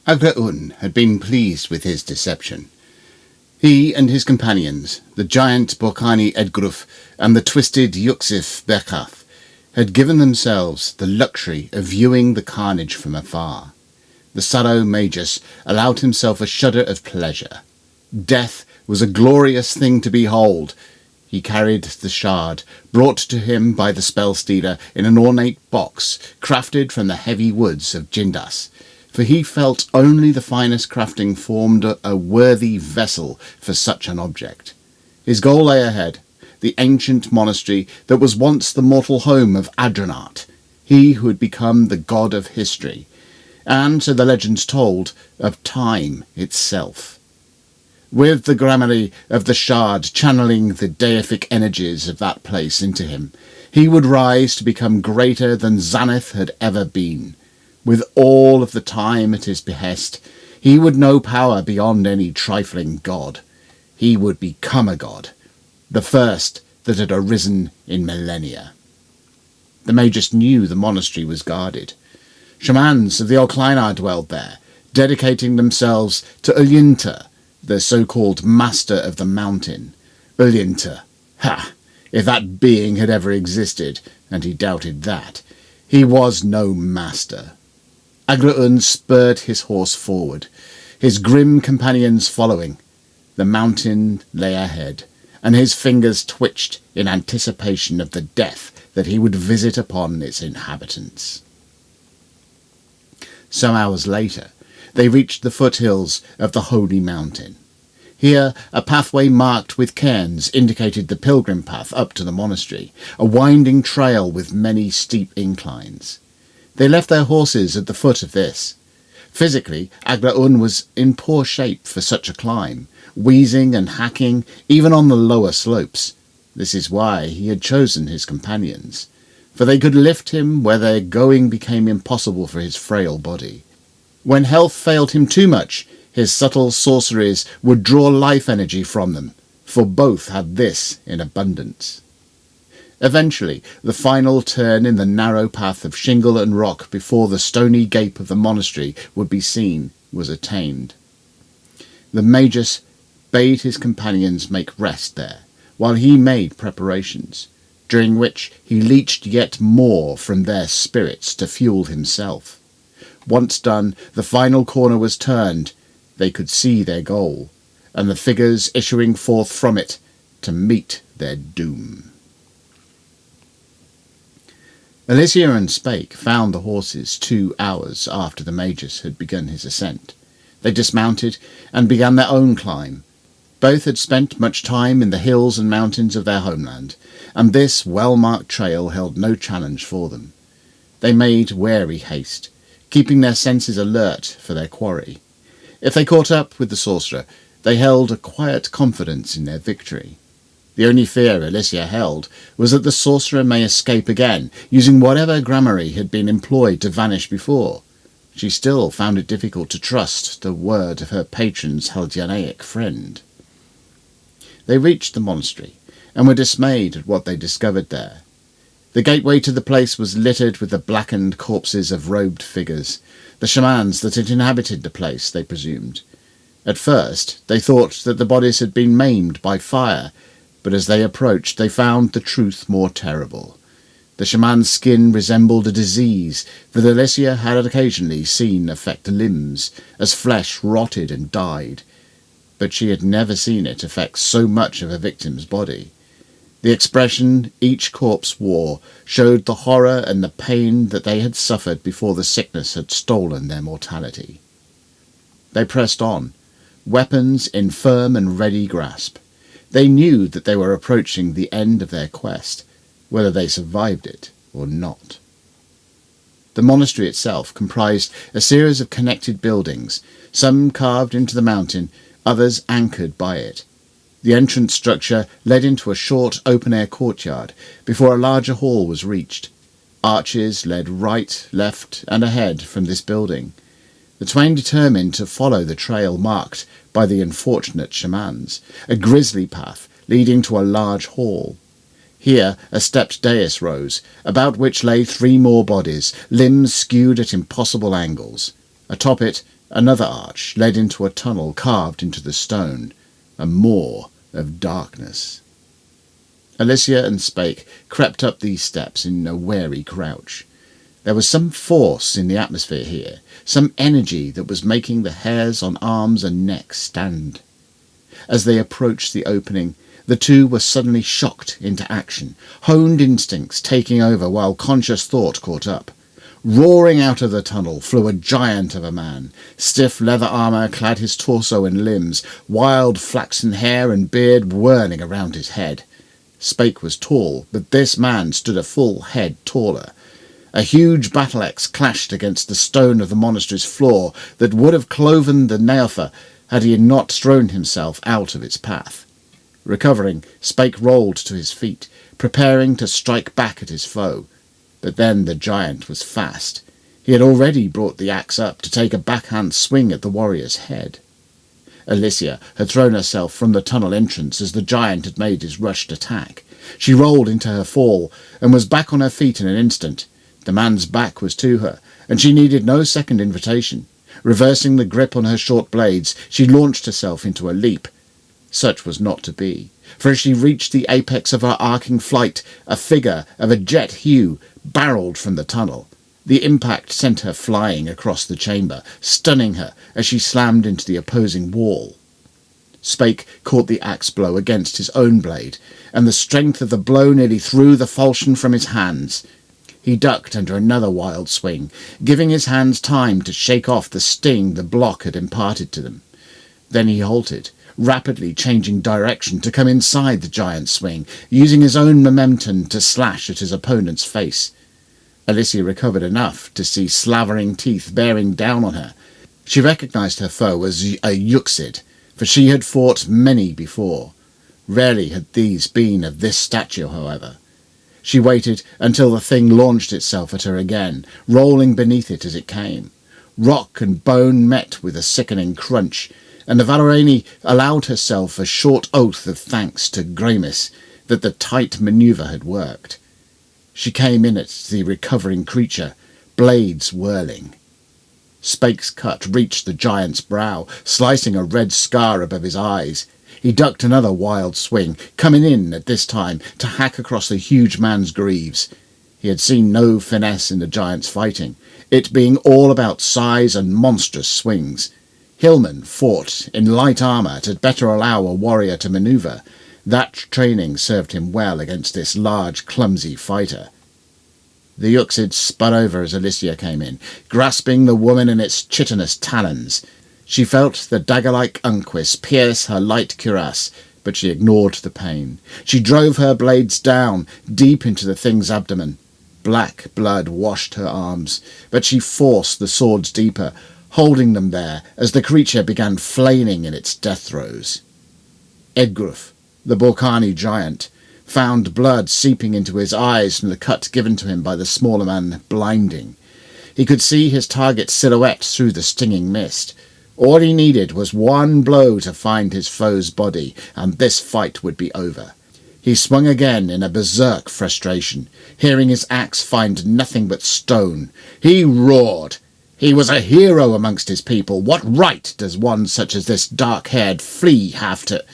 Agraun had been pleased with his deception. He and his companions, the giant Borkani Edgruf and the twisted Yuxif Bekath, had given themselves the luxury of viewing the carnage from afar. The Saro Magus allowed himself a shudder of pleasure. Death was a glorious thing to behold. He carried the shard, brought to him by the spell-stealer in an ornate box, crafted from the heavy woods of Jindas, for he felt only the finest crafting formed a worthy vessel for such an object. His goal lay ahead, the ancient monastery that was once the mortal home of Adranat, he who had become the god of history, and, so the legends told, of time itself. With the gramarye of the shard channeling the deific energies of that place into him, he would rise to become greater than Zaneth had ever been. With all of the time at his behest, he would know power beyond any trifling god. He would become a god, the first that had arisen in millennia. The Magus knew the monastery was guarded. Shamans of the Olkleinar dwelled there, dedicating themselves to Ulinta, the so-called master of the mountain. Ulinta. Ha! If that being had ever existed, and he doubted that, he was no master. Agraun spurred his horse forward, his grim companions following. The mountain lay ahead, and his fingers twitched in anticipation of the death that he would visit upon its inhabitants. Some hours later, they reached the foothills of the Holy Mountain. Here, a pathway marked with cairns indicated the pilgrim path up to the monastery, a winding trail with many steep inclines. They left their horses at the foot of this. Physically, Agraun was in poor shape for such a climb, wheezing and hacking even on the lower slopes. This is why he had chosen his companions, for they could lift him where their going became impossible for his frail body. When health failed him too much, his subtle sorceries would draw life energy from them, for both had this in abundance. Eventually, the final turn in the narrow path of shingle and rock before the stony gape of the monastery would be seen was attained. The Magus bade his companions make rest there, while he made preparations, during which he leached yet more from their spirits to fuel himself. Once done, the final corner was turned. They could see their goal, and the figures issuing forth from it to meet their doom. Alicia and Spake found the horses 2 hours after the Magus had begun his ascent. They dismounted and began their own climb. Both had spent much time in the hills and mountains of their homeland, and this well-marked trail held no challenge for them. They made wary haste, keeping their senses alert for their quarry. If they caught up with the sorcerer, they held a quiet confidence in their victory. The only fear Alicia held was that the sorcerer may escape again, using whatever gramarye had been employed to vanish before. She still found it difficult to trust the word of her patron's Haldianaic friend. They reached the monastery, and were dismayed at what they discovered there. The gateway to the place was littered with the blackened corpses of robed figures, the shamans that had inhabited the place, they presumed. At first, they thought that the bodies had been maimed by fire, but as they approached, they found the truth more terrible. The shaman's skin resembled a disease that Alicia had occasionally seen affect limbs, as flesh rotted and died, but she had never seen it affect so much of a victim's body. The expression each corpse wore showed the horror and the pain that they had suffered before the sickness had stolen their mortality. They pressed on, weapons in firm and ready grasp. They knew that they were approaching the end of their quest, whether they survived it or not. The monastery itself comprised a series of connected buildings, some carved into the mountain, others anchored by it. The entrance structure led into a short open-air courtyard before a larger hall was reached. Arches led right, left, and ahead from this building. The twain determined to follow the trail marked by the unfortunate shamans, a grisly path leading to a large hall. Here a stepped dais rose, about which lay 3 more bodies, limbs skewed at impossible angles. Atop it, Another arch led into a tunnel carved into the stone, a maw of darkness. Alicia and Spake crept up these steps in a wary crouch. There was some force in the atmosphere here, some energy that was making the hairs on arms and neck stand. As they approached the opening, the two were suddenly shocked into action, honed instincts taking over while conscious thought caught up. Roaring out of the tunnel flew a giant of a man. Stiff leather armour clad his torso and limbs, wild flaxen hair and beard whirling around his head. Spake was tall, but this man stood a full head taller. A huge battle-axe clashed against the stone of the monastery's floor that would have cloven the neophyte had he not thrown himself out of its path. Recovering, Spake rolled to his feet, preparing to strike back at his foe. But then the giant was fast. He had already brought the axe up to take a backhand swing at the warrior's head. Alicia had thrown herself from the tunnel entrance as the giant had made his rushed attack. She rolled into her fall and was back on her feet in an instant. The man's back was to her, and she needed no second invitation. Reversing the grip on her short blades, she launched herself into a leap. Such was not to be, for as she reached the apex of her arcing flight, a figure of a jet hue barreled from the tunnel. The impact sent her flying across the chamber, stunning her as she slammed into the opposing wall. Spake caught the axe blow against his own blade, and the strength of the blow nearly threw the falchion from his hands. He ducked under another wild swing, giving his hands time to shake off the sting the block had imparted to them. Then he halted, rapidly changing direction to come inside the giant's swing, using his own momentum to slash at his opponent's face. Alicia recovered enough to see slavering teeth bearing down on her. She recognized her foe as a Yuxid, for she had fought many before. Rarely had these been of this stature, however. She waited until the thing launched itself at her again, rolling beneath it as it came. Rock and bone met with a sickening crunch, and the Valerani allowed herself a short oath of thanks to Gramis that the tight manoeuvre had worked. She came in at the recovering creature, blades whirling. Spake's cut reached the giant's brow, slicing a red scar above his eyes. He ducked another wild swing, coming in at this time to hack across the huge man's greaves. He had seen no finesse in the giant's fighting, it being all about size and monstrous swings. Hillman fought in light armour to better allow a warrior to manoeuvre. That training served him well against this large, clumsy fighter. The Yuxid spun over as Alicia came in, grasping the woman in its chitinous talons. She felt the dagger-like unquis pierce her light cuirass, but she ignored the pain. She drove her blades down, deep into the thing's abdomen. Black blood washed her arms, but she forced the swords deeper, holding them there as the creature began flailing in its death throes. Edgruf, the Balkani giant, found blood seeping into his eyes from the cut given to him by the smaller man, blinding. He could see his target's silhouette through the stinging mist. All he needed was one blow to find his foe's body, and this fight would be over. He swung again in a berserk frustration, hearing his axe find nothing but stone. He roared. He was a hero amongst his people. What right does one such as this dark-haired flea have to...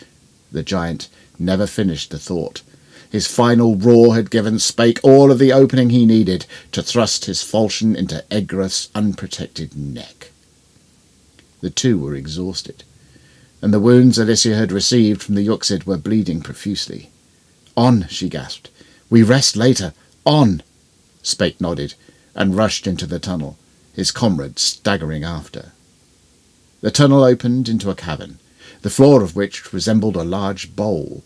The giant never finished the thought. His final roar had given Spake all of the opening he needed to thrust his falchion into Edgruf's unprotected neck. The two were exhausted, and the wounds Alicia had received from the Yuxid were bleeding profusely. "On," she gasped. "We rest later. On!" Spake nodded, and rushed into the tunnel, his comrade staggering after. The tunnel opened into a cavern, the floor of which resembled a large bowl.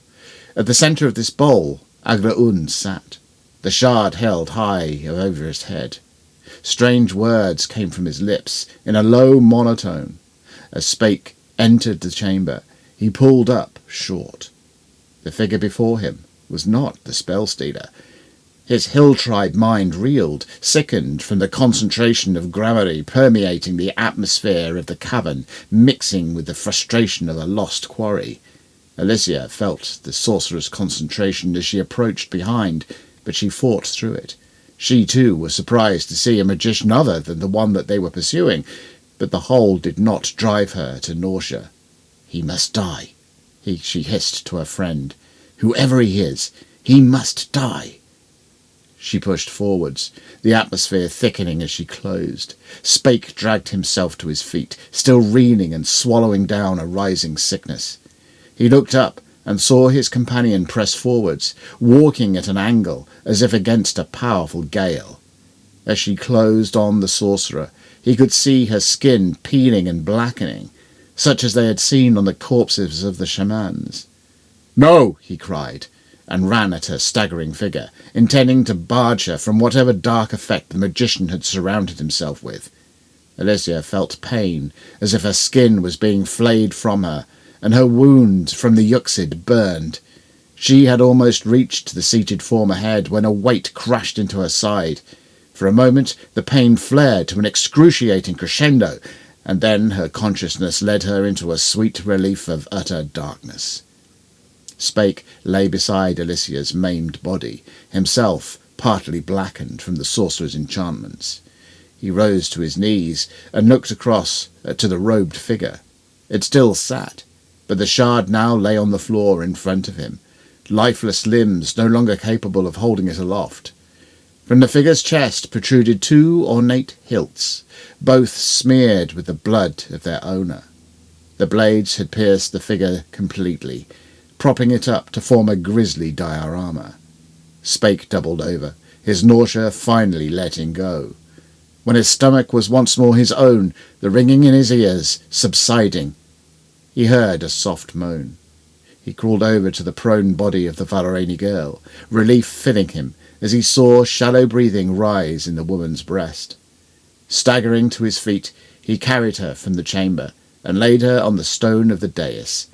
At the centre of this bowl, Agraun sat, the shard held high over his head. Strange words came from his lips, in a low monotone. As Spake entered the chamber, he pulled up short. The figure before him was not the spell-stealer. His hill-tribe mind reeled, sickened from the concentration of gramarye permeating the atmosphere of the cavern, mixing with the frustration of a lost quarry. Alicia felt the sorcerer's concentration as she approached behind, but she fought through it. She, too, was surprised to see a magician other than the one that they were pursuing, but the hole did not drive her to nausea. "He must die," she hissed to her friend. "Whoever he is, he must die." She pushed forwards, the atmosphere thickening as she closed. Spake dragged himself to his feet, still reeling and swallowing down a rising sickness. He looked up and saw his companion press forwards, walking at an angle as if against a powerful gale. As she closed on the sorcerer, he could see her skin peeling and blackening, such as they had seen on the corpses of the shamans. "No!" he cried, and ran at her staggering figure, intending to barge her from whatever dark effect the magician had surrounded himself with. Alicia felt pain, as if her skin was being flayed from her, and her wound from the Yuxid burned. She had almost reached the seated form ahead when a weight crashed into her side. For a moment the pain flared to an excruciating crescendo, and then her consciousness led her into a sweet relief of utter darkness. Spake lay beside Alicia's maimed body, himself partly blackened from the sorcerer's enchantments. He rose to his knees and looked across to the robed figure. It still sat, but the shard now lay on the floor in front of him, lifeless limbs no longer capable of holding it aloft. From the figure's chest protruded 2 ornate hilts, both smeared with the blood of their owner. The blades had pierced the figure completely, propping it up to form a grisly diorama. Spake doubled over, his nausea finally letting go. When his stomach was once more his own, the ringing in his ears subsiding, he heard a soft moan. He crawled over to the prone body of the Valerani girl, relief filling him as he saw shallow breathing rise in the woman's breast. Staggering to his feet, he carried her from the chamber and laid her on the stone of the dais.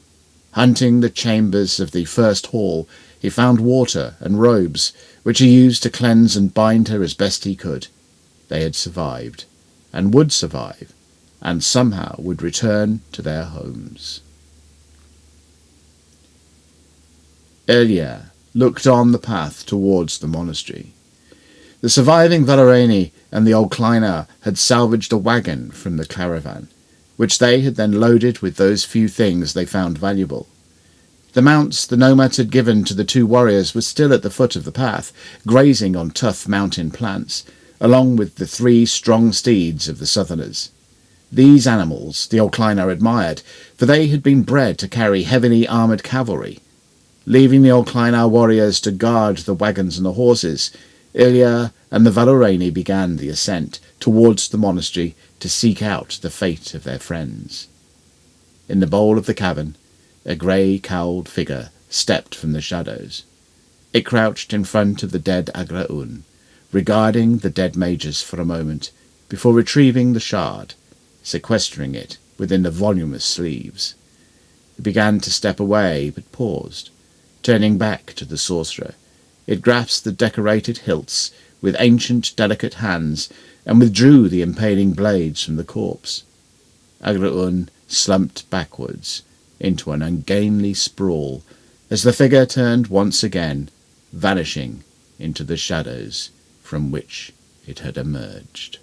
Hunting the chambers of the first hall, he found water and robes, which he used to cleanse and bind her as best he could. They had survived, and would survive, and somehow would return to their homes. Elia looked on the path towards the monastery. The surviving Valerani and the old Kleinar had salvaged a wagon from the caravan, which they had then loaded with those few things they found valuable. The mounts the nomads had given to the 2 warriors were still at the foot of the path, grazing on tough mountain plants, along with the 3 strong steeds of the southerners. These animals the old Kleinar admired, for they had been bred to carry heavily armoured cavalry. Leaving the old Kleinar warriors to guard the wagons and the horses, Ilya and the Valerani began the ascent towards the monastery to seek out the fate of their friends. In the bowl of the cavern, a grey-cowled figure stepped from the shadows. It crouched in front of the dead Agraun, regarding the dead mages for a moment before retrieving the shard, sequestering it within the voluminous sleeves. It began to step away, but paused. Turning back to the sorcerer, it grasped the decorated hilts with ancient, delicate hands and withdrew the impaling blades from the corpse. Agraun slumped backwards into an ungainly sprawl as the figure turned once again, vanishing into the shadows from which it had emerged.